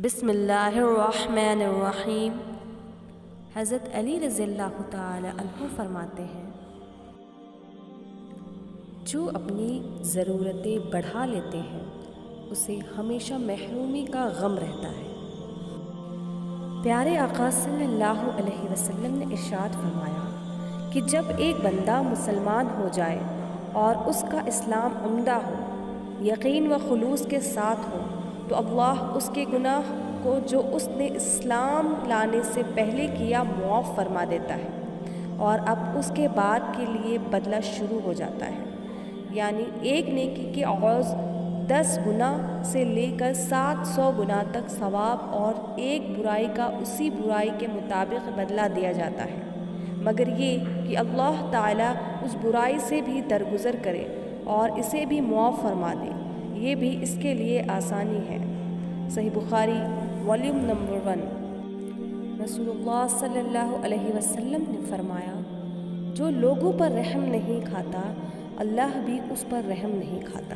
بسم اللہ الرحمن الرحیم۔ حضرت علی رضی اللہ تعالی عنہ فرماتے ہیں، جو اپنی ضرورتیں بڑھا لیتے ہیں اسے ہمیشہ محرومی کا غم رہتا ہے۔ پیارے آقا صلی اللہ علیہ وسلم نے ارشاد فرمایا کہ جب ایک بندہ مسلمان ہو جائے اور اس کا اسلام عمدہ ہو، یقین و خلوص کے ساتھ ہو، تو اللہ اس کے گناہ کو جو اس نے اسلام لانے سے پہلے کیا معاف فرما دیتا ہے، اور اب اس کے بعد کے لیے بدلہ شروع ہو جاتا ہے۔ یعنی ایک نیکی کے عوض 10 گنا سے لے کر 700 گنا تک ثواب، اور ایک برائی کا اسی برائی کے مطابق بدلہ دیا جاتا ہے، مگر یہ کہ اللہ تعالیٰ اس برائی سے بھی درگزر کرے اور اسے بھی معاف فرما دے، یہ بھی اس کے لیے آسانی ہے۔ صحیح بخاری والیوم نمبر 1۔ رسول اللہ صلی اللہ علیہ وسلم نے فرمایا، جو لوگوں پر رحم نہیں کھاتا اللہ بھی اس پر رحم نہیں کھاتا۔